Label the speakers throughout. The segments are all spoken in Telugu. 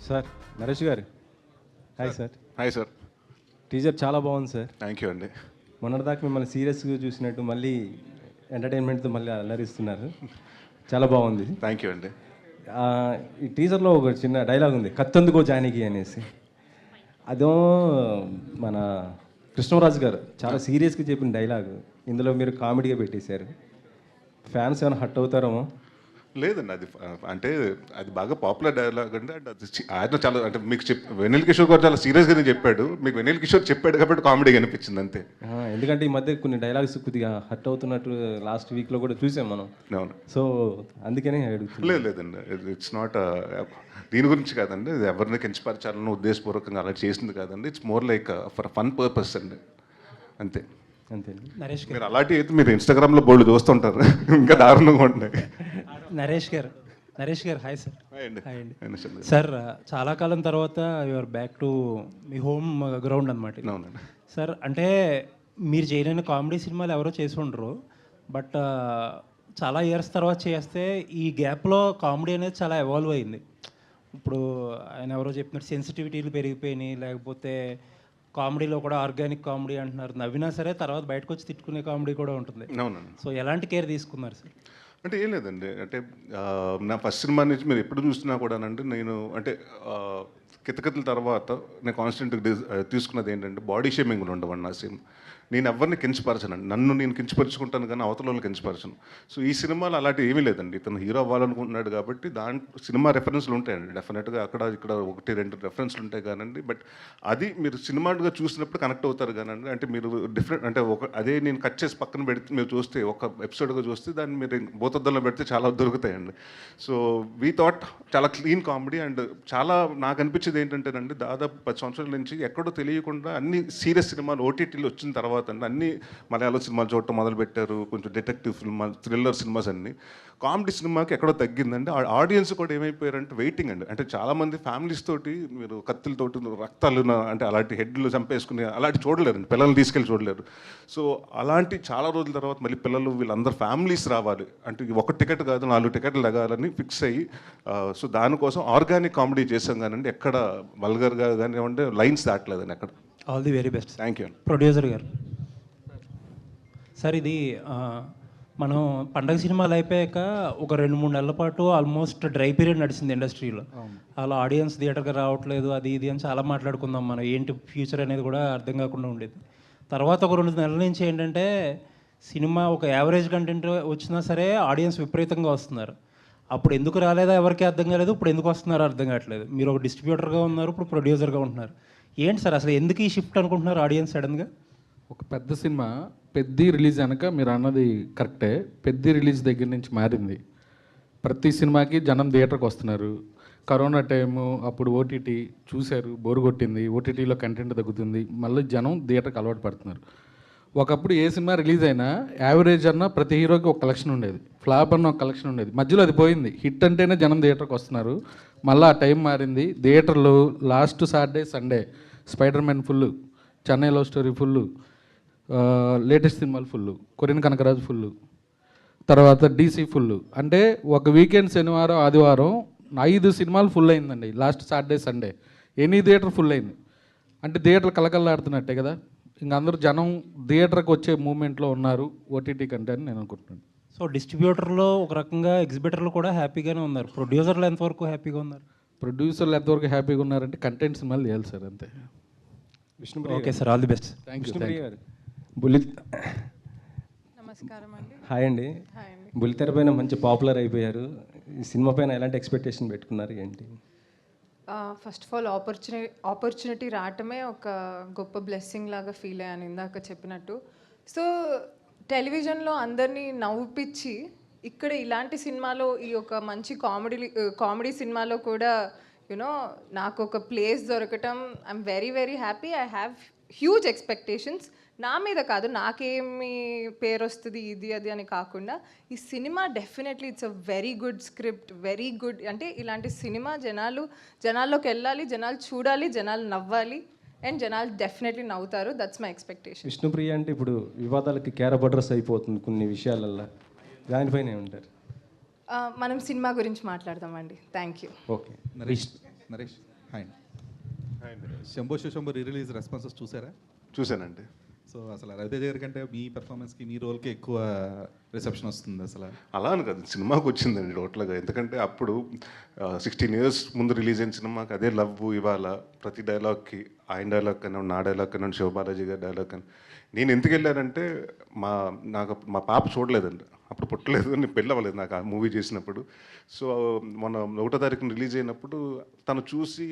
Speaker 1: సార్ నరేష్ గారు hi sir.
Speaker 2: Hi sir.
Speaker 1: Teaser చాలా బాగుంది సార్.
Speaker 2: థ్యాంక్ యూ అండి.
Speaker 1: మొన్నటిదాకా మిమ్మల్ని సీరియస్గా చూసినట్టు మళ్ళీ ఎంటర్టైన్మెంట్తో మళ్ళీ అల్లరిస్తున్నారు. చాలా బాగుంది.
Speaker 2: థ్యాంక్ యూ అండి.
Speaker 1: ఈ టీజర్లో ఒక చిన్న డైలాగ్ ఉంది, కత్తందుకో జానకి అనేసి. అదో మన కృష్ణరాజు గారు చాలా సీరియస్గా చెప్పిన డైలాగ్ ఇందులో మీరు కామెడీగా పెట్టేశారు. ఫ్యాన్స్ ఏమైనా హట్ అవుతారేమో.
Speaker 2: లేదండి, అది అంటే అది బాగా పాపులర్ డైలాగ్ అండి. అండ్ అది ఆయన చాలా అంటే మీకు వెనిల్ కిషోర్ గారు చాలా సీరియస్గానే చెప్పాడు. మీకు వెనిల్ కిషోర్ చెప్పాడు కాబట్టి కామెడీ అనిపించింది అంతే.
Speaker 1: ఎందుకంటే ఈ మధ్య కొన్ని డైలాగ్స్ కొద్దిగా హట్ అవుతున్నట్టు లాస్ట్ వీక్లో కూడా చూసాం మనం.
Speaker 2: అవును.
Speaker 1: సో అందుకనే అడుగుతున్నాను.
Speaker 2: లేదండి, ఇట్స్ నాట్ దీని గురించి కాదండి. ఇది ఎవరిని కించపరచాలని ఉద్దేశపూర్వకంగా అలా చేసింది కాదండి. It's more like for fun purpose అండి, అంతే.
Speaker 1: అంతేండి.
Speaker 3: నరేష్
Speaker 2: మీరు అలాంటి అయితే మీరు ఇన్స్టాగ్రామ్లో బోల్డ్ చూస్తుంటారు, ఇంకా దారుణంగా ఉంటాయి.
Speaker 3: నరేష్ గారు హాయ్ సార్.
Speaker 2: హాయ్ అండి.
Speaker 3: సార్ చాలా కాలం తర్వాత your back to me home ground అనమాట.
Speaker 2: అవునండి
Speaker 3: సార్ అంటే మీరు చేయలేని కామెడీ సినిమాలు ఎవరో చేసి ఉండరు, బట్ చాలా ఇయర్స్ తర్వాత చేస్తే ఈ గ్యాప్లో కామెడీ అనేది చాలా ఎవాల్వ్ అయింది. ఇప్పుడు ఆయన ఎవరో చెప్పినట్టు సెన్సిటివిటీలు పెరిగిపోయినాయి, లేకపోతే కామెడీలో కూడా ఆర్గానిక్ కామెడీ అంటున్నారు. నవ్వినా సరే తర్వాత బయటకు వచ్చి తిట్టుకునే కామెడీ కూడా ఉంటుంది.
Speaker 2: అవునండి.
Speaker 3: సో ఎలాంటి కేర్ తీసుకున్నారు సార్?
Speaker 2: అంటే ఏం లేదండి, అంటే నా ఫస్ట్ సినిమా నుంచి మీరు ఎప్పుడు చూసినా కూడానంటే నేను అంటే కితకితల తర్వాత నేను కాన్స్టెంట్గా తీసుకున్నది ఏంటంటే బాడీ షేమింగ్లు ఉండవండి నా సినిమా. నేను ఎవరిని కించపరచనండి, నన్ను నేను కించపరుచుకుంటాను కానీ అవతల వాళ్ళని కించపరచను. సో ఈ సినిమాలో అలాంటి ఏమీ లేదండి. ఇతను హీరో అవ్వాలనుకుంటున్నాడు కాబట్టి సినిమా రెఫరెన్స్లు ఉంటాయండి డెఫినెట్గా, అక్కడ ఇక్కడ 1-2 రెఫరెన్స్లు ఉంటాయి కానండి. బట్ అది మీరు సినిమాగా చూసినప్పుడు కనెక్ట్ అవుతారు కానండి. అంటే మీరు డిఫరెంట్ అంటే అదే నేను కట్ చేసి పక్కన పెడితే మీరు చూస్తే ఒక ఎపిసోడ్గా చూస్తే దాన్ని మీరు భూతద్దంలో పెడితే చాలా దొరుకుతాయండి. సో వీ థాట్ చాలా క్లీన్ కామెడీ. అండ్ చాలా నాకు అనిపించేది ఏంటంటేనండి, దాదాపు 10 సంవత్సరాల నుంచి ఎక్కడో తెలియకుండా అన్ని సీరియస్ సినిమాలు ఓటీటీలు వచ్చిన తర్వాత అండి అన్ని మలయాళం సినిమాలు చూడటం మొదలుపెట్టారు. కొంచెం డిటెక్టివ్ సినిమాలు, థ్రిల్లర్ సినిమాస్ అన్ని. కామెడీ సినిమాకి ఎక్కడో తగ్గిందండి. ఆడియన్స్ కూడా ఏమైపోయారంటే వెయిటింగ్ అండి. అంటే చాలామంది ఫ్యామిలీస్ తోటి మీరు కత్తులతోటి రక్తాలు అంటే అలాంటి హెడ్లు చంపేసుకుని అలాంటి చూడలేరండి, పిల్లల్ని తీసుకెళ్ళి చూడలేరు. సో అలాంటి చాలా రోజుల తర్వాత మళ్ళీ పిల్లలు వీళ్ళందరూ ఫ్యామిలీస్ రావాలి అంటే ఒక టికెట్ కాదు 4 టికెట్లు తగాలని ఫిక్స్ అయ్యి సో దానికోసం ఆర్గానిక్ కామెడీ చేసాం కానండి, ఎక్కడ వల్గర్గా కానివ్వండి లైన్స్ దాటలేదండి ఎక్కడ.
Speaker 3: All the very best.
Speaker 2: Thank you.
Speaker 3: Producer గారు సార్, ఇది మనం పండగ సినిమాలు అయిపోయాక ఒక 2-3 నెలల పాటు ఆల్మోస్ట్ డ్రై పీరియడ్ నడిచింది ఇండస్ట్రీలో. అలా ఆడియన్స్ థియేటర్కి రావట్లేదు అది ఇది అని చాలా మాట్లాడుకుందాం మనం, ఏంటి ఫ్యూచర్ అనేది కూడా అర్థం కాకుండా ఉండేది. తర్వాత ఒక 2 నెలల నుంచి ఏంటంటే సినిమా ఒక యావరేజ్ కంటెంట్ వచ్చినా సరే ఆడియన్స్ విపరీతంగా వస్తున్నారు. అప్పుడు ఎందుకు రాలేదా ఎవరికి అర్థం కాలేదు, ఇప్పుడు ఎందుకు వస్తున్నారో అర్థం కావట్లేదు. మీరు ఒక డిస్ట్రిబ్యూటర్గా ఉన్నారు, ఇప్పుడు ప్రొడ్యూసర్గా ఉంటున్నారు. ఏంటి సార్ అసలు ఎందుకు ఈ షిఫ్ట్ అనుకుంటున్నారు ఆడియన్స్ సడన్గా?
Speaker 4: ఒక పెద్ద సినిమా పెద్ద రిలీజ్ అనక మీరు అన్నది కరెక్టే. పెద్ద రిలీజ్ దగ్గర నుంచి మారింది. ప్రతి సినిమాకి జనం థియేటర్కి వస్తున్నారు. కరోనా టైము అప్పుడు ఓటీటీ చూశారు, బోరు కొట్టింది, ఓటీటీలో కంటెంట్ తగ్గుతుంది, మళ్ళీ జనం థియేటర్కి అలవాటు పడుతున్నారు. ఒకప్పుడు ఏ సినిమా రిలీజ్ అయినా యావరేజ్ అన్న ప్రతి హీరోకి ఒక కలెక్షన్ ఉండేది, ఫ్లాప్ అన్న ఒక కలెక్షన్ ఉండేది. మధ్యలో అది పోయింది. హిట్ అంటేనే జనం థియేటర్కి వస్తున్నారు. మళ్ళీ ఆ టైం మారింది. థియేటర్లు last Saturday Sunday spider man full, Chennai love story full, latest సినిమాలు ఫుల్, కొరియన్ కనకరాజు ఫుల్, తర్వాత డీసీ ఫుల్. అంటే ఒక వీకెండ్ శనివారం ఆదివారం 5 సినిమాలు ఫుల్ అయిందండి last Saturday Sunday. Any theatre full అయింది అంటే థియేటర్లు కలకల్లాడుతున్నట్టే కదా. ఇంక అందరూ జనం థియేటర్కి వచ్చే మూమెంట్లో ఉన్నారు ఓటీటీ కంటే అని నేను అనుకుంటున్నాను.
Speaker 3: సో డిస్ట్రిబ్యూటర్లో ఒక రకంగా ఎగ్జిబిటర్లు కూడా హ్యాపీగానే ఉన్నారు. ప్రొడ్యూసర్లు ఎంతవరకు హ్యాపీగా ఉన్నారు?
Speaker 4: ప్రొడ్యూసర్లు ఎంతవరకు హ్యాపీగా ఉన్నారంటే కంటెంట్ సినిమాలు చేయాలి సార్, అంతే.
Speaker 3: Okay sir, all the best.
Speaker 4: Thank you.
Speaker 5: నమస్కారం అండి.
Speaker 1: హాయ్ అండి.
Speaker 5: హాయ్ అండి.
Speaker 1: బుల్లితెర పైన మంచి పాపులర్ అయిపోయారు. ఈ సినిమా పైన ఎలాంటి ఎక్స్పెక్టేషన్ పెట్టుకున్నారు ఏంటి?
Speaker 5: ఫస్ట్ ఆఫ్ ఆల్ ఆపర్చునిటీ రావటమే ఒక గొప్ప బ్లెస్సింగ్ లాగా ఫీల్ అయ్యాను ఇందాక చెప్పినట్టు. సో టెలివిజన్లో అందరినీ నవ్వుపిచ్చి ఇక్కడ ఇలాంటి సినిమాలో ఈ ఒక మంచి కామెడీ సినిమాలో కూడా నాకు ఒక ప్లేస్ దొరకటం I'm very very happy. I have huge expectations. నా మీద కాదు, నాకేమి పేరు వస్తుంది ఇది అది అని కాకుండా ఈ cinema definitely it's a very good script, very good. అంటే ఇలాంటి సినిమా జనాల్లోకి వెళ్ళాలి, జనాలు చూడాలి, జనాలు నవ్వాలి, అండ్ జనాలు డెఫినెట్లీ నవ్వుతారు. That's my expectation.
Speaker 1: విష్ణుప్రియ అంటే ఇప్పుడు వివాదాలకి క్యారబడ్రస్ అయిపోతుంది కొన్ని విషయాలల్లో, దానిపైన ఏమంటారు?
Speaker 5: మనం సినిమా గురించి మాట్లాడదామండి. Thank you.
Speaker 1: Okay.
Speaker 6: Naresh hi Shambho Shambho release responses చూసారా?
Speaker 2: చూశానండి.
Speaker 6: సో అసలు రవితేజ గారి కంటే మీ పెర్ఫార్మెన్స్కి మీ రోల్కి ఎక్కువ రిసెప్షన్ వస్తుంది అసలు.
Speaker 2: అలా అని కాదు, సినిమాకి వచ్చిందండి టోటల్గా. ఎందుకంటే అప్పుడు 16 years ముందు రిలీజ్ అయిన సినిమాకి అదే లవ్. ఇవాళ ప్రతి డైలాగ్కి ఆయన డైలాగ్ కన్నా నా డైలాగ్ కన్నా శివబాలాజీ గారి డైలాగ్ కన్నా నేను ఎందుకు వెళ్ళానంటే నాకు మా పాప చూడలేదండి, అప్పుడు పుట్టలేదు, నేను పెళ్ళి అవ్వలేదు నాకు ఆ మూవీ చేసినప్పుడు. సో మొన్న 1వ తారీఖున రిలీజ్ అయినప్పుడు తను చూసి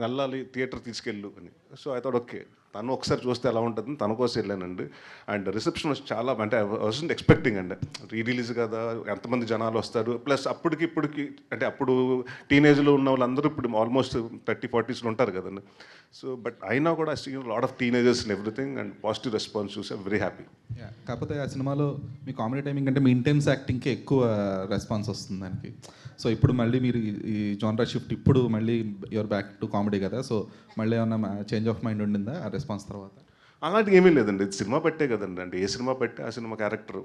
Speaker 2: వెళ్ళాలి థియేటర్ తీసుకెళ్ళు అని. సో ఐ థాట్ ఓకే, తను ఒకసారి చూస్తే ఎలా ఉంటుంది తన కోసం వెళ్ళానండి. అండ్ రిసెప్షన్ వచ్చి చాలా, అంటే ఐ వాజంట్ ఎక్స్పెక్టింగ్ అండి, రిలీజ్ కదా ఎంతమంది జనాలు వస్తారు. ప్లస్ అప్పటికి ఇప్పటికి అంటే అప్పుడు టీనేజ్లో ఉన్న వాళ్ళందరూ ఇప్పుడు ఆల్మోస్ట్ 30-40s ఉంటారు కదండి. సో బట్ అయినా కూడా I see lot of teenagers and everything and positive response చూసి ఐమ్ వెరీ హ్యాపీ.
Speaker 6: కాకపోతే ఆ సినిమాలో మీ కామెడీ టైమింగ్ అంటే మీ ఇంటెన్స్ యాక్టింగ్కి ఎక్కువ రెస్పాన్స్ వస్తుంది దానికి. సో ఇప్పుడు మళ్ళీ మీరు ఈ జానరా షిఫ్ట్, ఇప్పుడు మళ్ళీ యువర్ బ్యాక్ టు కామెడీ కదా, సో మళ్ళీ ఏమన్నా చేంజ్ ఆఫ్ మైండ్ ఉండిందా ఆ రెస్పాన్స్ తర్వాత?
Speaker 2: అలాంటివి ఏమీ లేదండి, ఇది సినిమా పెట్టే కదండి. అంటే ఏ సినిమా పెట్టి ఆ సినిమా క్యారెక్టర్,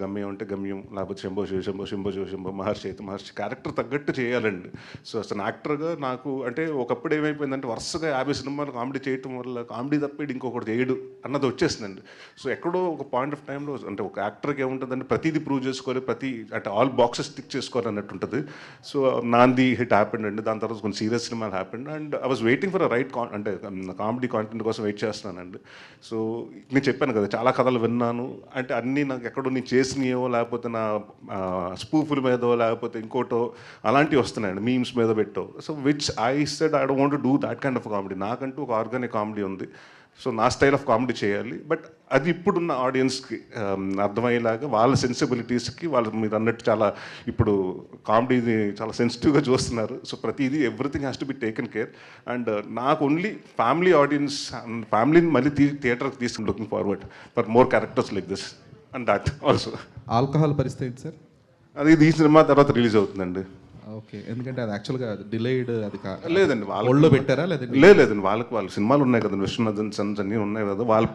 Speaker 2: గమ్యం అంటే గమ్యం, లేకపోతే శంభో శివ శంభో శంభో శివ శంభో మహర్షి అయితే మహర్షి క్యారెక్టర్ తగ్గట్టు చేయాలండి. సో అసలు యాక్టర్గా నాకు అంటే ఒకప్పుడు ఏమైపోయిందంటే వరుసగా 50 సినిమాలు కామెడీ చేయటం వల్ల కామెడీ తప్పేది ఇంకొకటి చేయడు అన్నది వచ్చేసిందండి. సో ఎక్కడో ఒక పాయింట్ ఆఫ్ టైంలో అంటే ఒక యాక్టర్కి ఏముంటుందంటే ప్రతిదీ ప్రూవ్ చేసుకోవాలి, అంటే ఆల్ బాక్సెస్ టిక్ చేసుకోవాలి అన్నట్టు ఉంటుంది. సో నాంది హిట్ హ్యాపెండ్ అండి, దాని తర్వాత కొన్ని సీరియస్ సినిమాలు happened and I was waiting for a right అంటే కామెడీ కాంటెంట్ కోసం వెయిట్ చేస్తున్నానండి. సో నేను చెప్పాను కదా చాలా కథలు విన్నాను, అంటే అన్నీ నాకు ఎక్కడో నేను చేసినయో లేకపోతే నా స్పూఫుల మీదో లేకపోతే ఇంకోటో అలాంటివి వస్తున్నాయండి, మీమ్స్ మీద పెట్టో. So which I said I don't want to do that kind of comedy. నాకంటూ ఒక ఆర్గానిక్ కామెడీ ఉంది, సో నా స్టైల్ ఆఫ్ కామెడీ చేయాలి. బట్ అది ఇప్పుడున్న ఆడియన్స్కి అర్థమయ్యేలాగా వాళ్ళ సెన్సిబిలిటీస్కి మీరు అన్నట్టు చాలా ఇప్పుడు కామెడీని చాలా సెన్సిటివ్గా చూస్తున్నారు. సో ప్రతిదీ everything has to be taken care. And నాకు ఓన్లీ ఫ్యామిలీ ఆడియన్స్, ఫ్యామిలీని మళ్ళీ థియేటర్కి తీసుకుని looking forward for more characters like this and that also.
Speaker 6: Alcohol పరిస్థితి సార్?
Speaker 2: అది ఈ సినిమా తర్వాత రిలీజ్ అవుతుందండి.
Speaker 6: ఓకే, ఎందుకంటే అది యాక్చువల్గా డిలేడ్, అది
Speaker 2: లేదండి
Speaker 6: వాళ్ళలో పెట్టారా లేదండి?
Speaker 2: లేదండి, వాళ్ళ సినిమాలు ఉన్నాయి కదండి, విశ్వనాథన్ సన్స్ అన్నీ ఉన్నాయి కదా, వాళ్ళ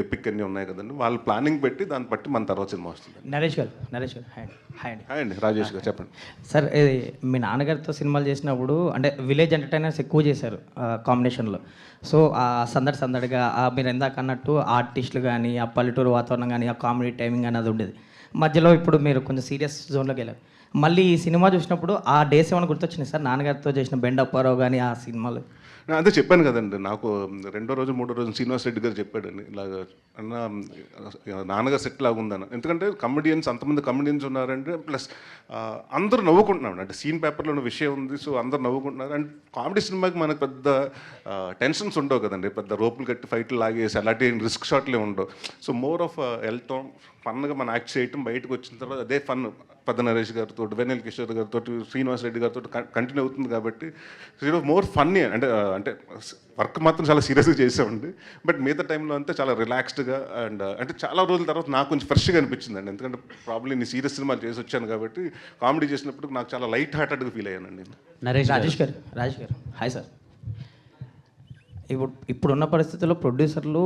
Speaker 2: ఎపిక్ అన్నీ ఉన్నాయి కదండి, వాళ్ళు ప్లానింగ్ పెట్టి దాన్ని బట్టి మన తర్వాత సినిమా వస్తుంది.
Speaker 7: నరేష్ గారు హాయ్
Speaker 2: హాయ్ అండి, రాజేష్ గారు చెప్పండి.
Speaker 7: సార్, ఇది మీ నాన్నగారితో సినిమాలు చేసినప్పుడు అంటే విలేజ్ ఎంటర్టైనర్స్ ఎక్కువ చేశారు కాంబినేషన్లో. సో ఆ సందడిగా మీరు ఇందాక అన్నట్టు ఆర్టిస్టులు కానీ ఆ పల్లెటూరు వాతావరణం కానీ ఆ కామెడీ టైమింగ్ అనేది ఉండేది. మధ్యలో ఇప్పుడు మీరు కొంచెం సీరియస్ జోన్లోకి వెళ్ళారు. మళ్ళీ ఈ సినిమా చూసినప్పుడు ఆ డేస్ ఏమైనా గుర్తొచ్చినాయి సార్, నాన్నగారితో చేసిన బెండ్ అప్పారావు కానీ ఆ సినిమాలు?
Speaker 2: అదే చెప్పాను కదండి, నాకు 2వ రోజు 3వ రోజు శ్రీనివాస్ రెడ్డి గారు చెప్పాడండి ఇలాగ అన్న నాన్నగారు సెట్ లాగా ఉందన్న. ఎందుకంటే అంతమంది కమెడియన్స్ ఉన్నారంటే ప్లస్ అందరూ నవ్వుకుంటున్నాడు, అంటే సీన్ పేపర్లో ఉన్న విషయం ఉంది, సో అందరు నవ్వుకుంటున్నారు. అండ్ కామెడీ సినిమాకి మనకు పెద్ద టెన్షన్స్ ఉండవు కదండి, పెద్ద రోపులు కట్టి ఫైట్లు లాగేసి అలాంటి రిస్క్ షాట్లే ఉండవు. సో మోర్ ఆఫ్ వెళ్తాం ఫన్గా మనం యాక్ట్ చేయటం, బయటకు వచ్చిన తర్వాత అదే ఫన్ పెద్ద నరేష్ గారితో, వెన్నెల కిషోర్ గారితో, శ్రీనివాస్ రెడ్డి గారితో కంటిన్యూ అవుతుంది కాబట్టి మోర్ ఫన్నీ. అంటే వర్క్ మాత్రం చాలా సీరియస్గా చేసామండి, బట్ మిగతా టైంలో అంతా చాలా రిలాక్స్డ్గా అండ్ అంటే చాలా రోజుల తర్వాత నాకు కొంచెం ఫ్రెష్గా అనిపించిందండి. ఎందుకంటే ప్రాబ్లీ నేను సీరియస్ సినిమాలు చేసి వచ్చాను కాబట్టి కామెడీ చేసినప్పుడు నాకు చాలా లైట్ హార్టెడ్గా ఫీల్ అయ్యానండి.
Speaker 7: రాజేష్ గారు హాయ్ సార్. ఇప్పుడున్న పరిస్థితుల్లో ప్రొడ్యూసర్లు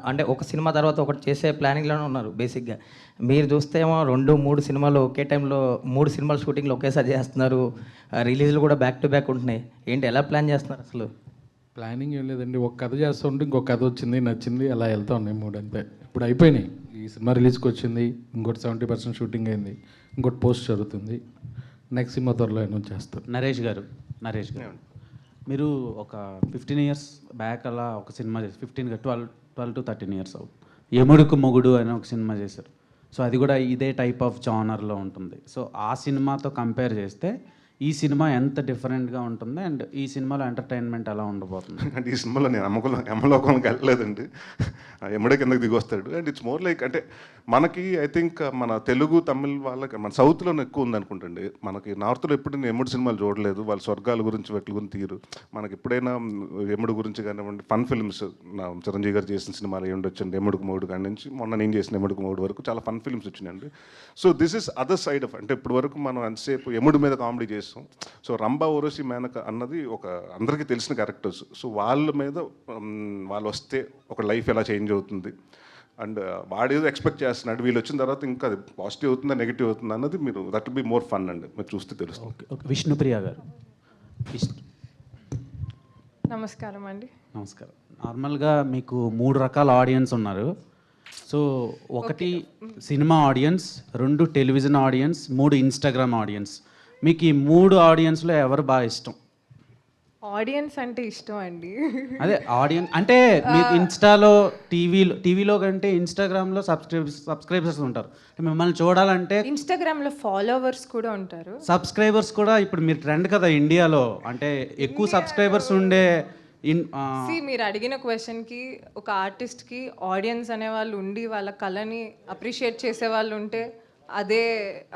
Speaker 7: అంటే ఒక సినిమా తర్వాత ఒకటి చేసే ప్లానింగ్లోనే ఉన్నారు బేసిక్గా. మీరు చూస్తే ఏమో 2-3 సినిమాలు ఒకే టైంలో 3 సినిమాలు షూటింగ్లు ఒకేసారి చేస్తున్నారు, రిలీజ్లు కూడా బ్యాక్ టు బ్యాక్ ఉంటున్నాయి. ఏంటి, ఎలా ప్లాన్ చేస్తున్నారు అసలు?
Speaker 4: ప్లానింగ్ ఏం లేదండి, ఒక కథ చేస్తుంటే ఇంకొక కథ వచ్చింది, నచ్చింది, అలా వెళ్తా ఉన్నాయి 3 అంతే. ఇప్పుడు అయిపోయినాయి, ఈ సినిమా రిలీజ్కి వచ్చింది, ఇంకోటి 70% షూటింగ్ అయింది, ఇంకోటి పోస్ట్ జరుగుతుంది, నెక్స్ట్ సినిమా త్వరలో అనౌన్స్ చేస్తారు.
Speaker 8: నరేష్ గారు మీరు ఒక 15 years బ్యాక్ అలా ఒక సినిమా చేసి 12 to 13 years అవుతుంది, యముడుకు మొగుడు అని ఒక సినిమా చేశారు. సో అది కూడా ఇదే టైప్ ఆఫ్ జానర్లో ఉంటుంది. సో ఆ సినిమాతో కంపేర్ చేస్తే ఈ సినిమా ఎంత డిఫరెంట్గా ఉంటుంది అండ్ ఈ సినిమాలో ఎంటర్టైన్మెంట్ ఎలా ఉండబోతుంది?
Speaker 2: అంటే ఈ సినిమాలో నేను అమ్మలోకానికి వెళ్ళలేదండి, ఎమ్మడే కిందకి దిగి వస్తాడు. అండ్ ఇట్స్ మోర్ లైక్ అంటే మనకి ఐ థింక్ మన తెలుగు తమిళ్ వాళ్ళకి మన సౌత్లో ఎక్కువ ఉంది అనుకుంటండి, మనకి నార్త్లో ఎప్పుడు నేను ఎముడు సినిమాలు చూడలేదు. వాళ్ళ స్వర్గాల గురించి వెట్ల గురించి తీరు మనకి ఎప్పుడైనా ఎముడు గురించి కానివ్వండి, ఫన్ ఫిల్మ్స్ నా చిరంజీవి గారు చేసిన సినిమాలు ఏమి ఉండొచ్చండి, ఎముడుకు మూడు కాడి నుంచి మొన్న నేను చేసిన ఎముడుకు మూడు వరకు చాలా ఫన్ ఫిల్మ్స్ వచ్చినాయండి. So this is other side of, అంటే ఇప్పటి వరకు మనం ఎంతసేపు ఎముడు మీద కామెడీ చేస్తాం. సో రంభా ఊర్వశి మేనక అన్నది ఒక అందరికీ తెలిసిన క్యారెక్టర్స్. సో వాళ్ళ మీద వాళ్ళు వస్తే ఒక లైఫ్ ఎలా చేంజ్ అవుతుంది అండ్ వాడు ఏదో ఎక్స్పెక్ట్ చేస్తున్నాడు, వీళ్ళు వచ్చిన తర్వాత ఇంకా అది పాజిటివ్ అవుతుందా నెగిటివ్ అవుతుందా అన్నది మీరు that will be more fun అండి, మీరు చూస్తే తెలుస్తుంది.
Speaker 8: విష్ణుప్రియ గారు
Speaker 5: నమస్కారం అండి.
Speaker 8: నమస్కారం. నార్మల్గా మీకు 3 రకాల ఆడియన్స్ ఉన్నారు. సో ఒకటి cinema audience, 2 television audience, 3 Instagram audience. మీకు ఈ 3 ఆడియన్స్లో ఎవరు బాగా ఇష్టం?
Speaker 5: ఆడియన్స్ అంటే ఇష్టం అండి.
Speaker 8: అదే ఆడియన్స్ అంటే మీరు ఇన్స్టాలో టీవీలో కంటే ఇన్స్టాగ్రామ్లో సబ్స్క్రైబర్స్ ఉంటారు. మిమ్మల్ని చూడాలంటే
Speaker 5: ఇన్స్టాగ్రామ్లో ఫాలోవర్స్ కూడా ఉంటారు.
Speaker 8: సబ్స్క్రైబర్స్ కూడా ఇప్పుడు మీరు ట్రెండ్ కదా ఇండియాలో, అంటే ఎక్కువ సబ్స్క్రైబర్స్ ఉండే
Speaker 5: మీరు అడిగిన క్వశ్చన్కి ఒక ఆర్టిస్ట్కి ఆడియన్స్ అనే వాళ్ళు ఉండి వాళ్ళ కళని అప్రిషియేట్ చేసే వాళ్ళు ఉంటే అదే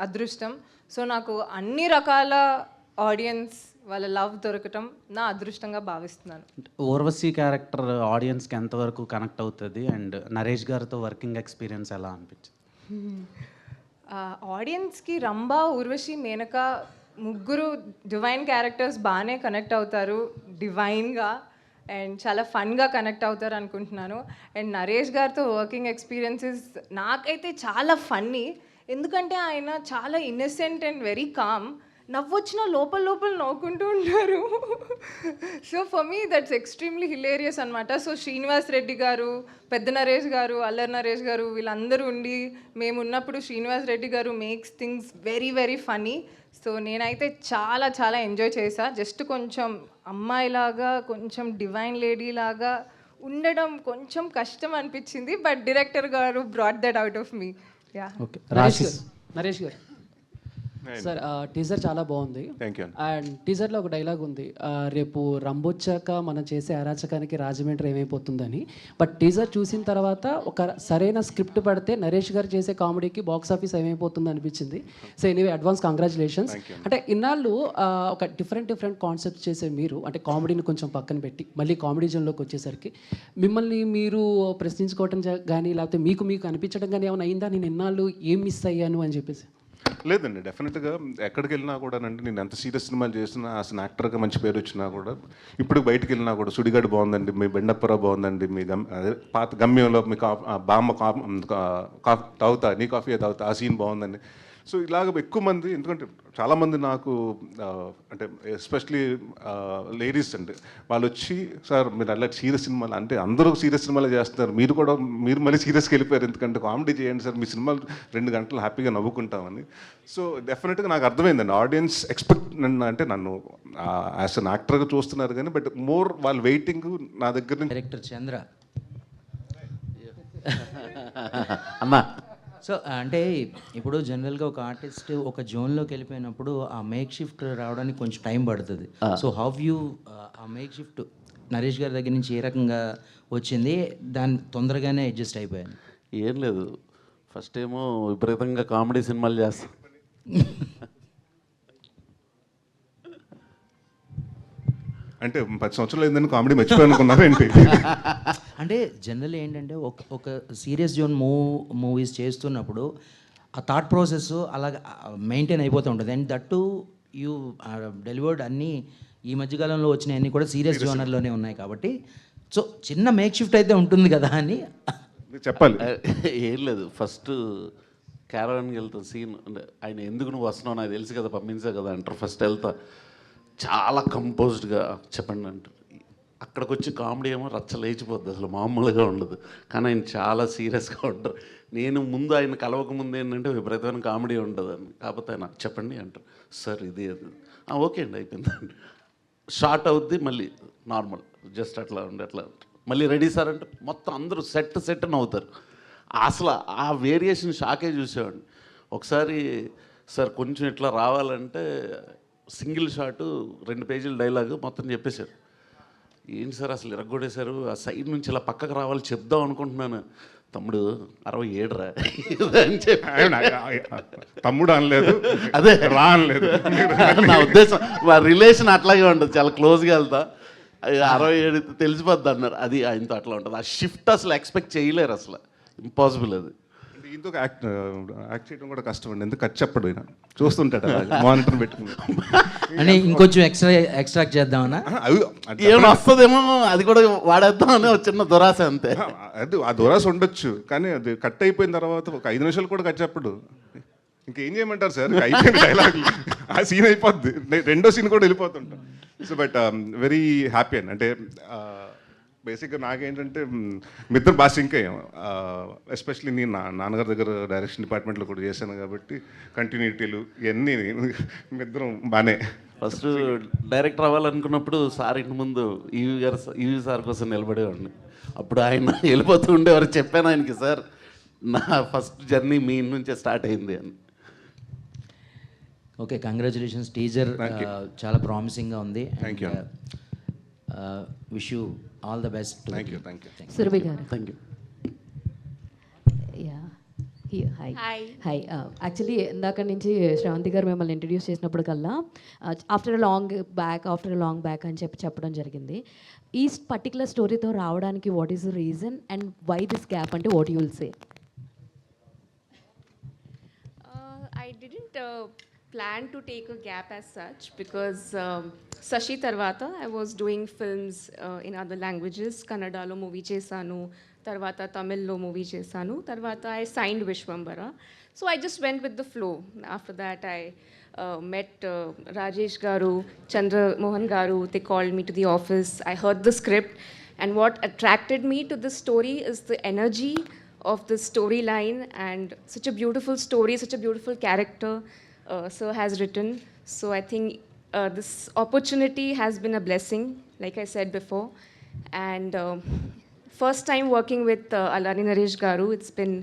Speaker 5: అదృష్టం. సో నాకు అన్ని రకాల ఆడియన్స్ వాళ్ళ లవ్ దొరకటం నా అదృష్టంగా భావిస్తున్నాను.
Speaker 8: ఊర్వశి క్యారెక్టర్ ఆడియన్స్కి ఎంతవరకు కనెక్ట్ అవుతుంది అండ్ నరేష్ గారితో వర్కింగ్ ఎక్స్పీరియన్స్ ఎలా అనిపించింది?
Speaker 5: ఆడియన్స్కి రంభ, ఊర్వశి, మేనక ముగ్గురు డివైన్ క్యారెక్టర్స్ బాగానే కనెక్ట్ అవుతారు డివైన్గా అండ్ చాలా ఫన్గా కనెక్ట్ అవుతారు అనుకుంటున్నాను. అండ్ నరేష్ గారితో వర్కింగ్ ఎక్స్పీరియన్సెస్ నాకైతే చాలా ఫన్నీ, ఎందుకంటే ఆయన చాలా ఇన్నసెంట్ అండ్ వెరీ కామ్. నవ్వొచ్చిన లోపల నవ్వుకుంటూ ఉంటారు. So for me that's extremely hilarious అనమాట. సో శ్రీనివాస్ రెడ్డి గారు, పెద్ద నరేష్ గారు, అల్లరి నరేష్ గారు వీళ్ళందరూ ఉండి మేము ఉన్నప్పుడు శ్రీనివాస్ రెడ్డి గారు makes things very very funny. So నేనైతే చాలా చాలా ఎంజాయ్ చేశా. జస్ట్ కొంచెం అమ్మాయిలాగా కొంచెం డివైన్ లేడీ లాగా ఉండడం కొంచెం కష్టం అనిపించింది, బట్ డైరెక్టర్ గారు brought that out of me. Yeah.
Speaker 8: Okay,
Speaker 9: Naresh గారు సార్, టీజర్ చాలా బాగుంది.
Speaker 2: Thank you.
Speaker 9: అండ్ టీజర్లో ఒక డైలాగ్ ఉంది, రేపు రంబొచ్చాక మనం చేసే అరాచకానికి రాజమండ్రి ఏమైపోతుందని. బట్ టీజర్ చూసిన తర్వాత ఒక సరైన స్క్రిప్ట్ పడితే నరేష్ గారు చేసే కామెడీకి బాక్స్ ఆఫీస్ ఏమైపోతుంది అనిపించింది. So anyway advance congratulations. అంటే ఇన్నాళ్ళు ఒక డిఫరెంట్ కాన్సెప్ట్స్ చేసే మీరు, అంటే కామెడీని కొంచెం పక్కన పెట్టి మళ్ళీ కామెడీ జోన్లోకి వచ్చేసరికి మిమ్మల్ని మీరు ప్రశ్నించుకోవటం కానీ లేకపోతే మీకు అనిపించడం కానీ ఏమైనా అయిందా, నేను ఇన్నాళ్ళు ఏం మిస్ అయ్యాను అని చెప్పేసి?
Speaker 2: లేదండి, డెఫినెట్గా ఎక్కడికి వెళ్ళినా కూడా అంటే నేను ఎంత సీరియస్ సినిమాలు చేసినా అసలు యాక్టర్గా మంచి పేరు వచ్చినా కూడా ఇప్పుడు బయటకు వెళ్ళినా కూడా సుడిగాడు బాగుందండి, మీ బెండప్పరా బాగుందండి, మీ అదే పాత గమ్యంలో మీ బామ్మ కాఫీ తాగుతా, నీ కాఫీ తాగుతా, ఆ సీన్ బాగుందండి. సో ఇలాగ ఎక్కువ మంది, ఎందుకంటే చాలామంది నాకు అంటే ఎస్పెషలీ లేడీస్ అండి, వాళ్ళు వచ్చి సార్ మీరు అలాంటి సీరియస్ సినిమాలు అంటే అందరూ సీరియస్ సినిమాలు చేస్తున్నారు, మీరు మళ్ళీ సీరియస్కి వెళ్ళిపోయారు, ఎందుకంటే కామెడీ చేయండి సార్, మీ సినిమాలు 2 గంటలు హ్యాపీగా నవ్వుకుంటామని. సో డెఫినెట్గా నాకు అర్థమైందండి, ఆడియన్స్ ఎక్స్పెక్ట్ అంటే నన్ను యాజ్ అన్ యాక్టర్గా చూస్తున్నారు కానీ బట్ మోర్ వాళ్ళు వెయిటింగ్ నా దగ్గర నుంచి.
Speaker 10: డైరెక్టర్ చంద్ర అమ్మా. సో అంటే ఇప్పుడు జనరల్గా ఒక ఆర్టిస్ట్ ఒక జోన్లోకి వెళ్ళిపోయినప్పుడు ఆ మేక్ షిఫ్ట్ రావడానికి కొంచెం టైం పడుతుంది. సో హౌ యూ ఆ మేక్ షిఫ్ట్ నరేష్ గారి దగ్గర నుంచి ఏ రకంగా వచ్చింది, దాన్ని తొందరగానే అడ్జస్ట్ అయిపోయాను?
Speaker 11: ఏం లేదు, ఫస్ట్ ఏమో విపరీతంగా కామెడీ సినిమాలు చేస్తాం.
Speaker 2: అంటే 10 సంవత్సరాలు అయిందని కామెడీ మర్చిపోయి అనుకున్నారు ఏంటి?
Speaker 10: అంటే జనరల్ ఏంటంటే ఒక సీరియస్ జోన్ మూవీస్ చేస్తున్నప్పుడు ఆ థాట్ ప్రాసెస్ అలా మెయింటైన్ అయిపోతూ ఉంటుంది. అండ్ దట్టు యూ డెలివర్డ్ అన్నీ ఈ మధ్యకాలంలో వచ్చినాయి అన్నీ కూడా సీరియస్ జోనర్లోనే ఉన్నాయి కాబట్టి సో చిన్న మేక్ షిఫ్ట్ అయితే ఉంటుంది కదా అని
Speaker 2: చెప్పాలి.
Speaker 11: ఏం లేదు, ఫస్ట్ క్యారవాన్కి వెళ్తా సీన్, అంటే ఆయన ఎందుకు నువ్వు వస్తున్నావు నాకు తెలుసు కదా, పంపించా కదా అంటారు. ఫస్ట్ వెళ్తా చాలా కంపోజ్డ్గా చెప్పండి అంటారు. అక్కడికి వచ్చి కామెడీ ఏమో రచ్చ లేచిపోద్ది, అసలు మామూలుగా ఉండదు. కానీ ఆయన చాలా సీరియస్గా ఉంటారు. నేను ముందు ఆయన కలవక ముందు ఏంటంటే విపరీతమైన కామెడీ ఉంటుంది అని, కాకపోతే ఆయన చెప్పండి అంటారు, సార్ ఇది అది ఓకే అండి అయిపోయిందండి. షార్ట్ అవుద్ది, మళ్ళీ నార్మల్ జస్ట్ అట్లా ఉండి అట్లా మళ్ళీ రెడీ సార్ అంటే మొత్తం అందరూ సెట్ నవ్వుతారు. అసలు ఆ వేరియేషన్ షాకే చూసేవాడిని. ఒకసారి సార్ కొంచెం ఇట్లా రావాలంటే సింగిల్ షాటు 2 పేజీల డైలాగ్ మొత్తం చెప్పేశారు. ఏంటి సార్ అసలు ఇరగొట్టేశారు, ఆ సైడ్ నుంచి ఇలా పక్కకు రావాలి చెప్దాం అనుకుంటున్నాను. తమ్ముడు 67 రా అని చెప్పి,
Speaker 2: తమ్ముడు అనలేదు,
Speaker 11: అదే
Speaker 2: రా అనలేదు.
Speaker 11: నా ఉద్దేశం మా రిలేషన్ అట్లాగే ఉంటుంది, చాలా క్లోజ్గా వెళ్తా. 67 తెలిసిపోద్ది అన్నారు, అది ఆయనతో అట్లా ఉంటుంది. ఆ షిఫ్ట్ అసలు ఎక్స్పెక్ట్ చేయలేరు, అసలు ఇంపాసిబుల్ అది.
Speaker 2: ఇందుకు యాక్ట్ చేయడం కూడా కష్టం అండి, ఎందుకు ఖర్చు చెప్పడు, ఆయన చూస్తుంటాడు మానిటర్ పెట్టుకుని.
Speaker 10: అని ఇంకొంచెం ఎక్స్ట్రాక్ట్ చేద్దామన్నా,
Speaker 11: ఏమైనా వస్తుందేమో అది కూడా వాడేద్దామని ఒక చిన్న దురాశ అంతే.
Speaker 2: అది ఆ దురాశ ఉండొచ్చు, కానీ అది కట్ అయిపోయిన తర్వాత ఒక 5 నిమిషాలు కూడా ఖర్చు చెప్పడు. ఇంకేం చేయమంటారు సార్, అయిపోయింది డైలాగ్, ఆ సీన్ అయిపోద్ది, 2వ సీన్ కూడా వెళ్ళిపోతుంటాం. సో బట్ వెరీ హ్యాపీ అండి. అంటే బేసిక్గా నాకేంటంటే మీ ఇద్దరు బాగా సింక్ అయ్యాం. ఎస్పెషలీ నేను నాన్నగారి దగ్గర డైరెక్షన్ డిపార్ట్మెంట్లో కూడా చేశాను కాబట్టి కంటిన్యూటీలు ఇవన్నీ మీ ఇద్దరం బాగానే.
Speaker 11: ఫస్ట్ డైరెక్టర్ అవ్వాలనుకున్నప్పుడు సార్ ఇంటి ముందు ఈవీ సార్ కోసం నిలబడేవాడిని. అప్పుడు ఆయన వెళ్ళిపోతూ ఉండేవారు. చెప్పాను ఆయనకి, సార్ నా ఫస్ట్ జర్నీ మీ నుంచే స్టార్ట్ అయింది అని.
Speaker 10: Okay, congratulations. టీజర్ చాలా ప్రామిసింగ్గా ఉంది.
Speaker 2: Thank you.
Speaker 10: Wish you all the best.
Speaker 2: Thank you.
Speaker 12: Surabhi గారు.
Speaker 11: Thank you.
Speaker 12: Hi hi. Actually ఇందాక నుంచి శ్రవంతి గారు మిమ్మల్ని ఇంట్రడ్యూస్ చేసినప్పుడు కల్లా ఆఫ్టర్ లాంగ్ బ్యాక్ అని చెప్పడం జరిగింది. ఈ పర్టికులర్ స్టోరీతో రావడానికి what is the reason and why this gap అంటే what you will say?
Speaker 13: I didn't plan to take a gap as such because Sashi Tarvata I was doing films in other languages. Kannada lo movie chesanu, tarvata Tamil lo movie chesanu, tarvata I signed Vishwambara. So I just went with the flow. After that I met Rajesh Garu, Chandra Mohan Garu. They called me to the office. I heard the script, and what attracted me to this story is the energy of the storyline and such a beautiful story, such a beautiful character Sir has written. So I think this opportunity has been a blessing, like I said before. And first time working with Allari Naresh Garu, it's been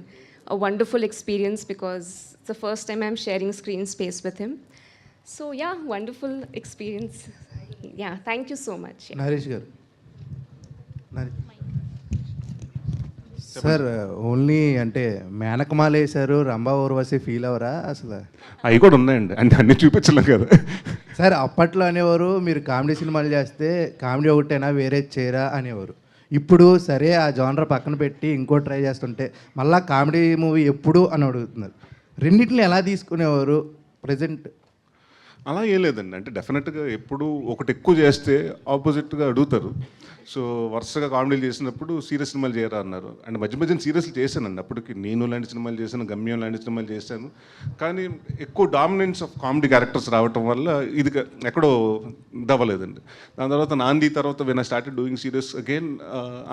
Speaker 13: a wonderful experience because it's the first time I'm sharing screen space with him. So yeah, wonderful experience. Yeah, thank you so much. Yeah.
Speaker 14: Naresh గారు, సార్ ఓన్లీ అంటే మేనకమాల వేశారు, రంభా ఊర్వశి ఫీల్ అవరా అసలు?
Speaker 2: అవి కూడా ఉన్నాయండి, అంటే అన్ని చూపించలేం కదా
Speaker 14: సార్. అప్పట్లో అనేవారు మీరు కామెడీ సినిమాలు చేస్తే కామెడీ ఒకటేనా వేరే చేయరా అనేవారు. ఇప్పుడు సరే ఆ జానర్ పక్కన పెట్టి ఇంకో ట్రై చేస్తుంటే మళ్ళీ కామెడీ మూవీ ఎప్పుడు అని అడుగుతున్నారు. రెండింటిని ఎలా తీసుకునేవారు ప్రజెంట్?
Speaker 2: అలా ఏం లేదండి. అంటే డెఫినెట్గా ఎప్పుడు ఒకటి ఎక్కువ చేస్తే ఆపోజిట్గా అడుగుతారు. సో వరుసగా కామెడీలు చేసినప్పుడు సీరియస్ సినిమాలు చేయరా అన్నారు. అండ్ మధ్య మధ్యన సీరియస్లు చేశానండి. అప్పటికి నేను లాంటి సినిమాలు చేశాను, గమ్యం లాంటి సినిమాలు చేశాను. కానీ ఎక్కువ డామినెన్స్ ఆఫ్ కామెడీ క్యారెక్టర్స్ రావటం వల్ల ఇది ఎక్కడో ఇదవ్వలేదండి. దాని తర్వాత నాంది తర్వాత when I started doing serious again,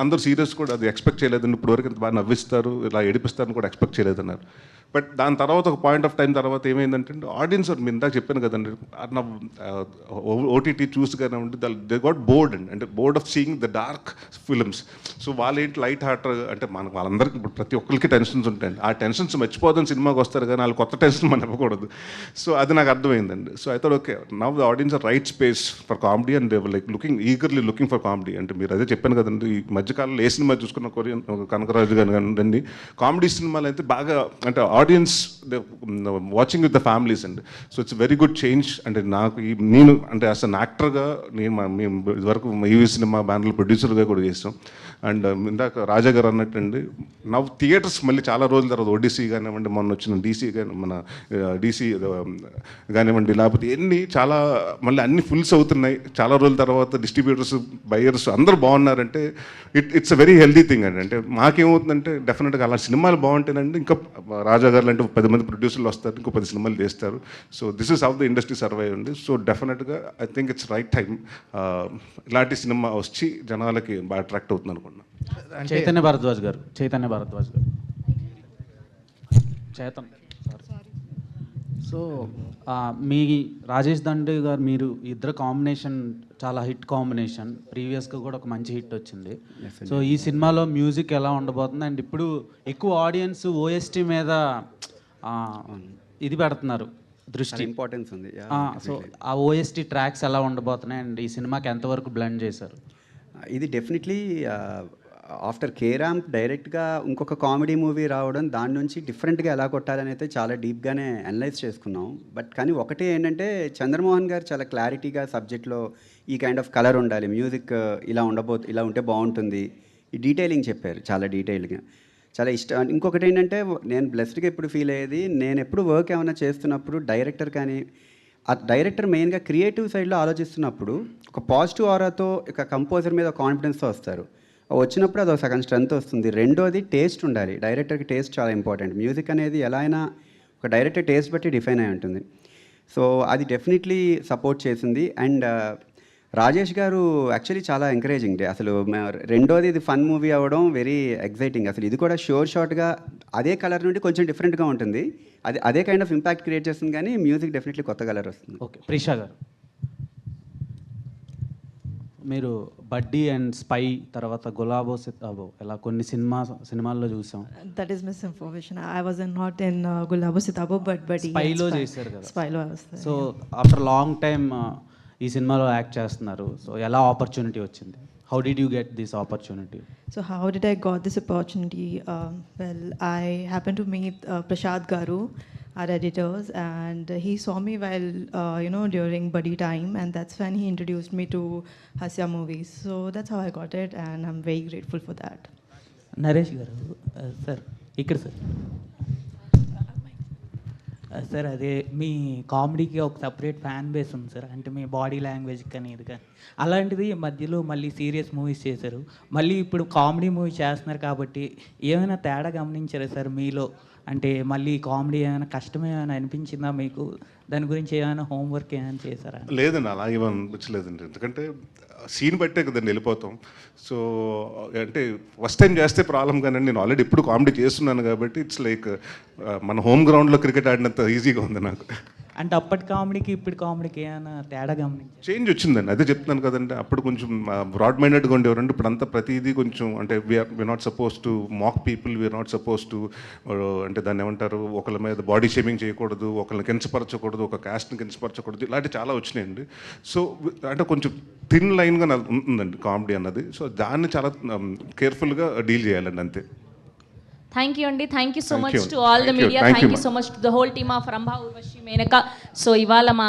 Speaker 2: అందరూ సీరియస్ కూడా అది ఎక్స్పెక్ట్ చేయలేదండి. ఇప్పటివరకు ఇంత బాగా నవ్విస్తారు, ఇలా ఏడిపిస్తారని కూడా ఎక్స్పెక్ట్ చేయలేదన్నారు. బట్ దాని తర్వాత ఒక పాయింట్ ఆఫ్ టైం తర్వాత ఏమైందంటే ఆడియన్స్, మీరు ఇందాక చెప్పాను కదండి, నా ఓటీటీ చూసి కానివ్వండి, దే గాట్ బోర్డ్ అండి. అంటే board of seeing the dark films. So వాళ్ళేంటి లైట్ హార్ట్, అంటే మనకు వాళ్ళందరికీ ఇప్పుడు ప్రతి ఒక్కరికి టెన్షన్స్ ఉంటాయండి. ఆ టెన్షన్స్ మర్చిపోదని సినిమాకి వస్తారు కానీ వాళ్ళు కొత్త టెన్షన్ మనం ఇవ్వకూడదు. సో అది నాకు అర్థమైందండి. సో అయితే okay, now the audience are right space for comedy and they like eagerly looking for comedy. అంటే మీరు అదే చెప్పాను కదండి, ఈ మధ్యకాలంలో ఏ సినిమా చూసుకున్న కొరియన్ కనకరాజు గారు కానివ్వండి, కామెడీ సినిమాలు అయితే బాగా, అంటే audience watching with the families అండి. So it's very good change. అంటే నాకు నేను అంటే అస్ అన్ యాక్టర్గా మేము ఇదివరకు ఈవీ సినిమా బ్యానర్లో ప్రొడ్యూసర్గా కూడా చేసాం. అండ్ ఇందాక రాజా గారు అన్నట్టండి, నా థియేటర్స్ మళ్ళీ చాలా రోజుల తర్వాత ఓడిసీ కానివ్వండి, మొన్న వచ్చిన డీసీ కానీ మన డీసీ కానివ్వండి, లేకపోతే ఎన్ని చాలా మళ్ళీ అన్ని ఫుల్స్ అవుతున్నాయి. చాలా రోజుల తర్వాత డిస్ట్రిబ్యూటర్స్, బయర్స్ అందరూ బాగున్నారంటే it's a very healthy thing అండి. అంటే మాకేమవుతుందంటే డెఫినెట్గా అలా సినిమాలు బాగుంటేనండి ఇంకా రాజా గారు అంటే 10 మంది ప్రొడ్యూసర్లు వస్తారు, ఇంకో 10 సినిమాలు చేస్తారు. So this is how the industry survive అండి. సో డెఫినెట్గా I think it's right time ఇలాంటి సినిమా వచ్చి జనాలకి బాగా అట్రాక్ట్ అవుతుంది అనుకున్నాను.
Speaker 8: చైతన్య భారద్వాజ్ గారు. సో మీ రాజేష్ దండే గారు, మీరు ఇద్దరు కాంబినేషన్ చాలా హిట్ కాంబినేషన్. ప్రీవియస్గా కూడా ఒక మంచి హిట్ వచ్చింది. సో ఈ సినిమాలో మ్యూజిక్ ఎలా ఉండబోతుంది? అండ్ ఇప్పుడు ఎక్కువ ఆడియన్స్ ఓఎస్టీ మీద ఇది పెడుతున్నారు దృష్టి,
Speaker 15: ఇంపార్టెన్స్ ఉంది.
Speaker 8: సో ఆ ఓఎస్టీ ట్రాక్స్ ఎలా ఉండబోతున్నాయి అండ్ ఈ సినిమాకి ఎంతవరకు బ్లెండ్ చేశారు?
Speaker 15: ఇది డెఫినెట్లీ ఆఫ్టర్ కేరాంప్ డైరెక్ట్గా ఇంకొక కామెడీ మూవీ రావడం, దాని నుంచి డిఫరెంట్గా ఎలా కొట్టాలని అయితే చాలా డీప్గానే అనలైజ్ చేసుకున్నాం. బట్ కానీ ఒకటి ఏంటంటే చంద్రమోహన్ గారు చాలా క్లారిటీగా సబ్జెక్ట్లో ఈ కైండ్ ఆఫ్ కలర్ ఉండాలి, మ్యూజిక్ ఇలా ఉంటే బాగుంటుంది, ఈ డీటెయిలింగ్ చెప్పారు చాలా డీటెయిల్గా, చాలా ఇష్టం. ఇంకొకటి ఏంటంటే నేను బ్లెస్డ్గా ఎప్పుడు ఫీల్ అయ్యేది, నేను ఎప్పుడు వర్క్ ఏమైనా చేస్తున్నప్పుడు డైరెక్టర్ కానీ ఆ డైరెక్టర్ మెయిన్గా క్రియేటివ్ సైడ్లో ఆలోచిస్తున్నప్పుడు ఒక పాజిటివ్ ఆరాతో ఒక కంపోజర్ మీద కాన్ఫిడెన్స్తో వస్తారు. వచ్చినప్పుడు అది ఒక సగం స్ట్రెంత్ వస్తుంది. రెండోది టేస్ట్ ఉండాలి. డైరెక్టర్కి టేస్ట్ చాలా ఇంపార్టెంట్. మ్యూజిక్ అనేది ఎలా అయినా ఒక డైరెక్టర్ టేస్ట్ బట్టి డిఫైన్ అయి ఉంటుంది. సో అది డెఫినెట్లీ సపోర్ట్ చేసింది. అండ్ రాజేష్ గారు యాక్చువల్లీ చాలా ఎంకరేజింగ్ అసలు రెండోది ఇది ఫన్ మూవీ అవ్వడం వెరీ ఎక్సైటింగ్. అసలు ఇది కూడా షార్ట్గా అదే కలర్ నుండి కొంచెం డిఫరెంట్గా ఉంటుంది. అదే కైండ్ ఆఫ్ ఇంపాక్ట్ క్రియేట్ చేస్తుంది, కానీ మ్యూజిక్ డెఫినెట్లీ కొత్త కలర్ వస్తుంది.
Speaker 8: ఓకే, ప్రిషా గారు, మీరు బడ్డీ అండ్ స్పై తర్వాత గులాబో సితాబో ఇలా కొన్ని సినిమాల్లో చూసాం.
Speaker 16: That is misinformation. I was not in Gulabo Sitabo, but
Speaker 8: స్పైలో చేశారు కదా.
Speaker 16: Spylo I was there.
Speaker 8: So after long time ఈ సినిమాలో యాక్ట్ చేస్తున్నారు. సో ఎలా ఆపర్చునిటీ వచ్చింది? How did you get this opportunity?
Speaker 16: So how did I got this opportunity? Well, I happened to meet Prashad Garu, our editors, and he saw me while during buddy time, and that's when he introduced me to Hasya movies. So that's how I got it, and I'm very grateful for that.
Speaker 17: Naresh గారు సార్, ఇక్కడ సార్ అదే మీ కామెడీకి ఒక సపరేట్ ఫ్యాన్ బేస్ ఉంది సార్, అంటే మీ బాడీ లాంగ్వేజ్ కానీ ఇది కానీ. అలాంటిది మధ్యలో మళ్ళీ సీరియస్ మూవీస్ చేశారు, మళ్ళీ ఇప్పుడు కామెడీ మూవీ చేస్తున్నారు కాబట్టి ఏమైనా తేడా గమనించారా సార్ మీలో? అంటే మళ్ళీ కామెడీ ఏమైనా కష్టం ఏమైనా అనిపించిందా మీకు? దాని గురించి ఏమైనా హోంవర్క్ ఏమైనా చేశారా?
Speaker 2: లేదండి, అలా ఏమీ అనిపించలేదండి. ఎందుకంటే సీన్ బట్టే కదండి వెళ్ళిపోతాం. సో అంటే ఫస్ట్ టైం చేస్తే ప్రాబ్లం కానీ నేను ఆల్రెడీ ఎప్పుడు కామెడీ చేస్తున్నాను కాబట్టి ఇట్స్ లైక్ మన హోమ్ గ్రౌండ్లో క్రికెట్ ఆడినంత ఈజీగా ఉంది నాకు.
Speaker 17: అంటే అప్పటి కామెడీకి ఇప్పుడు కామెడీకి ఏమైనా తేడా గమనించారు?
Speaker 2: చేంజ్ వచ్చిందండి, అదే చెప్తున్నాను కదండి. అప్పుడు కొంచెం బ్రాడ్ మైండెడ్గా ఉండేవారండి, ఇప్పుడు అంతా ప్రతిదీ కొంచెం అంటే we're not suppose to mock people, we're not suppose to అంటే దాన్ని ఏమంటారు, ఒకళ్ళ మీద బాడీ షేమింగ్ చేయకూడదు, ఒకళ్ళని కించపరచకూడదు, ఒక కాస్ట్ని కించపరచకూడదు, ఇలాంటివి చాలా వచ్చినాయండి. సో అంటే కొంచెం థిన్ లైన్గా ఉంటుందండి కామెడీ అన్నది. సో దాన్ని చాలా కేర్ఫుల్గా డీల్ చేయాలండి, అంతే.
Speaker 18: Thank you అండి, thank you so
Speaker 2: Thank
Speaker 18: much
Speaker 2: you.
Speaker 18: To all the
Speaker 2: Thank you.
Speaker 18: Media,
Speaker 2: Thank
Speaker 18: thank
Speaker 2: you,
Speaker 18: you so much to the whole team of Rambha Urvashi Menaka. So ఇవాళ మా